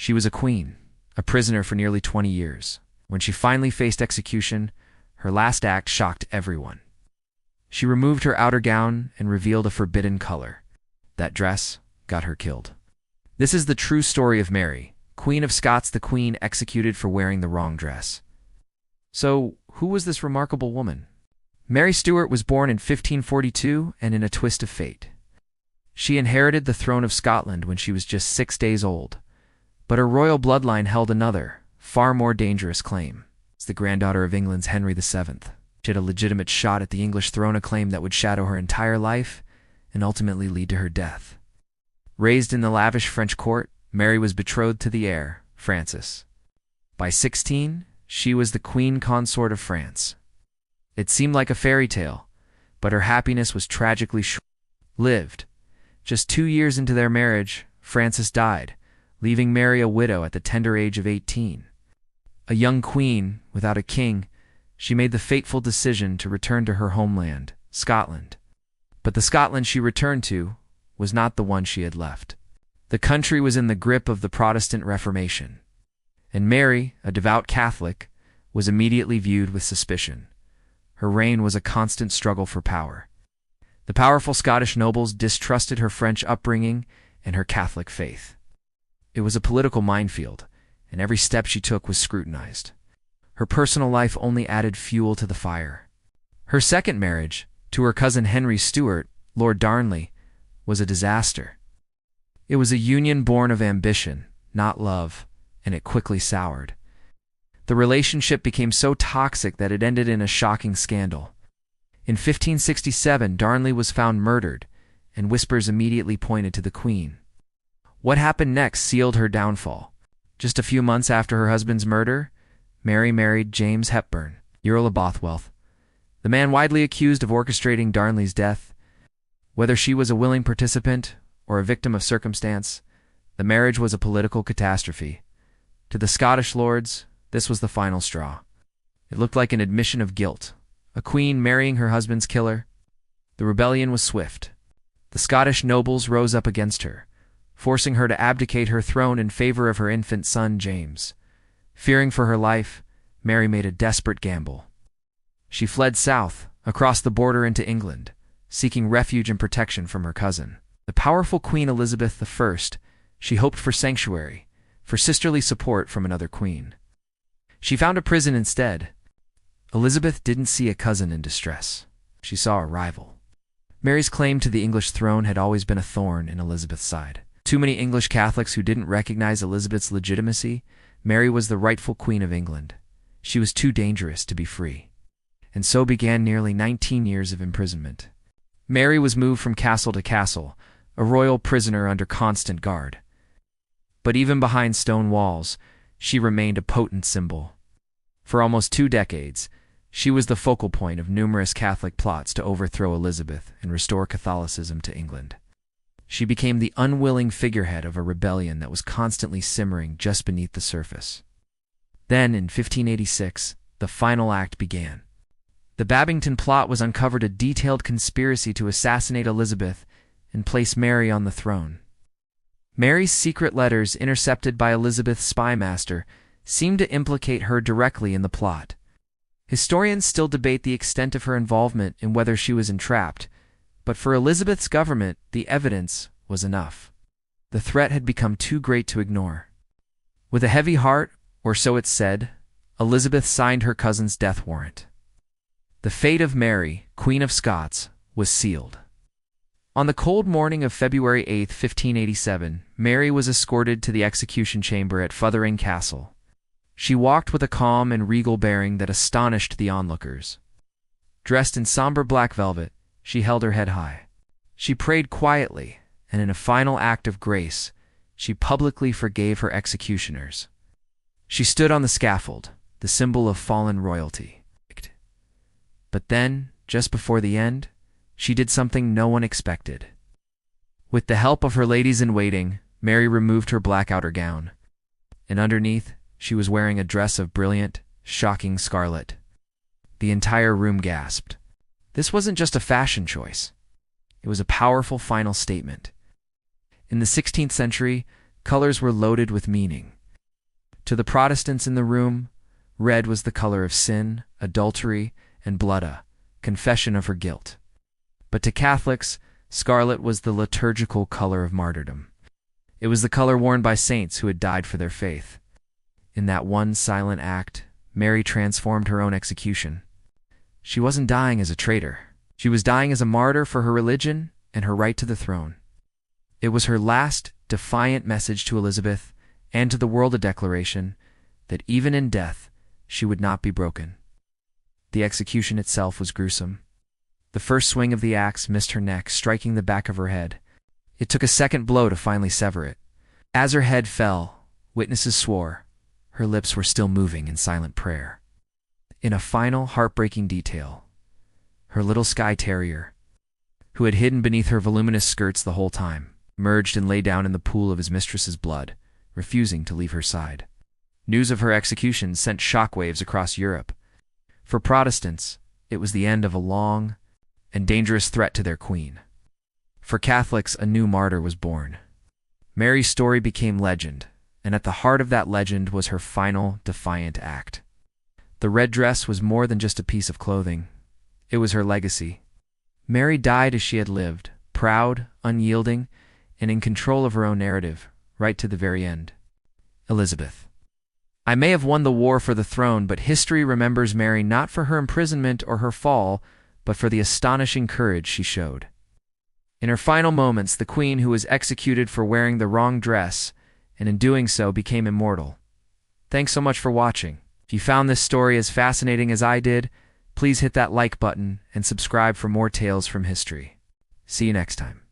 She was a queen, a prisoner for nearly 20 years. When she finally faced execution, her last act shocked everyone. She removed her outer gown and revealed a forbidden color. That dress got her killed. This is the true story of Mary, Queen of Scots, the queen executed for wearing the wrong dress. So, who was this remarkable woman? Mary Stuart was born in 1542 and in a twist of fate. She inherited the throne of Scotland when she was just 6 days old, but her royal bloodline held another, far more dangerous claim. As the granddaughter of England's Henry VII, she had a legitimate shot at the English throne, a claim that would shadow her entire life and ultimately lead to her death. Raised in the lavish French court, Mary was betrothed to the heir, Francis. By 16, she was the queen consort of France. It seemed like a fairy tale, but her happiness was tragically short-lived. Just 2 years into their marriage, Francis died, leaving Mary a widow at the tender age of 18. A young queen, without a king, she made the fateful decision to return to her homeland, Scotland. But the Scotland she returned to was not the one she had left. The country was in the grip of the Protestant Reformation, and Mary, a devout Catholic, was immediately viewed with suspicion. Her reign was a constant struggle for power. The powerful Scottish nobles distrusted her French upbringing and her Catholic faith. It was a political minefield, and every step she took was scrutinized. Her personal life only added fuel to the fire. Her second marriage, to her cousin Henry Stuart, Lord Darnley, was a disaster. It was a union born of ambition, not love, and it quickly soured. The relationship became so toxic that it ended in a shocking scandal. In 1567, Darnley was found murdered, and whispers immediately pointed to the Queen. What happened next sealed her downfall. Just a few months after her husband's murder, Mary married James Hepburn, Earl of Bothwell, the man widely accused of orchestrating Darnley's death. Whether she was a willing participant or a victim of circumstance, the marriage was a political catastrophe. To the Scottish lords, this was the final straw. It looked like an admission of guilt. A queen marrying her husband's killer. The rebellion was swift. The Scottish nobles rose up against her, forcing her to abdicate her throne in favor of her infant son James. Fearing for her life, Mary made a desperate gamble. She fled south, across the border into England, seeking refuge and protection from her cousin. The powerful Queen Elizabeth I, she hoped for sanctuary, for sisterly support from another queen. She found a prison instead. Elizabeth didn't see a cousin in distress. She saw a rival. Mary's claim to the English throne had always been a thorn in Elizabeth's side. Too many English Catholics who didn't recognize Elizabeth's legitimacy. Mary was the rightful Queen of England. She was too dangerous to be free. And so began nearly 19 years of imprisonment. Mary was moved from castle to castle, a royal prisoner under constant guard. But even behind stone walls, she remained a potent symbol. For almost 2 decades, she was the focal point of numerous Catholic plots to overthrow Elizabeth and restore Catholicism to England. She became the unwilling figurehead of a rebellion that was constantly simmering just beneath the surface. Then, in 1586, the final act began. The Babington plot was uncovered, a detailed conspiracy to assassinate Elizabeth and place Mary on the throne. Mary's secret letters, intercepted by Elizabeth's spy master, seemed to implicate her directly in the plot. Historians still debate the extent of her involvement and whether she was entrapped, but for Elizabeth's government, the evidence was enough. The threat had become too great to ignore. With a heavy heart, or so it said, Elizabeth signed her cousin's death warrant. The fate of Mary, Queen of Scots, was sealed. On the cold morning of February 8, 1587, Mary was escorted to the execution chamber at Fotheringhay Castle. She walked with a calm and regal bearing that astonished the onlookers. Dressed in somber black velvet, she held her head high. She prayed quietly, and in a final act of grace, she publicly forgave her executioners. She stood on the scaffold, the symbol of fallen royalty. But then, just before the end, she did something no one expected. With the help of her ladies-in-waiting, Mary removed her black outer gown, and underneath, she was wearing a dress of brilliant, shocking scarlet. The entire room gasped. This wasn't just a fashion choice. It was a powerful final statement. In the 16th century, Colors were loaded with meaning. To the Protestants in the room, red was the color of sin, adultery, and blood, a confession of her guilt. But to Catholics, scarlet was the liturgical color of martyrdom. It was the color worn by saints who had died for their faith. In that one silent act, Mary transformed her own execution. She wasn't dying as a traitor. She was dying as a martyr for her religion and her right to the throne. It was her last, defiant message to Elizabeth and to the world, a declaration that even in death, she would not be broken. The execution itself was gruesome. The first swing of the axe missed her neck, striking the back of her head. It took a second blow to finally sever it. As her head fell, witnesses swore her lips were still moving in silent prayer. In a final, heartbreaking detail, her little Skye Terrier, who had hidden beneath her voluminous skirts the whole time, emerged and lay down in the pool of his mistress's blood, refusing to leave her side. News of her execution sent shockwaves across Europe. For Protestants, it was the end of a long and dangerous threat to their queen. For Catholics, a new martyr was born. Mary's story became legend, and at the heart of that legend was her final, defiant act. The red dress was more than just a piece of clothing. It was her legacy. Mary died as she had lived, proud, unyielding, and in control of her own narrative, right to the very end. Elizabeth. I may have won the war for the throne, but history remembers Mary not for her imprisonment or her fall, but for the astonishing courage she showed. In her final moments, the queen who was executed for wearing the wrong dress, and in doing so became immortal. Thanks so much for watching. If you found this story as fascinating as I did, please hit that like button and subscribe for more tales from history. See you next time.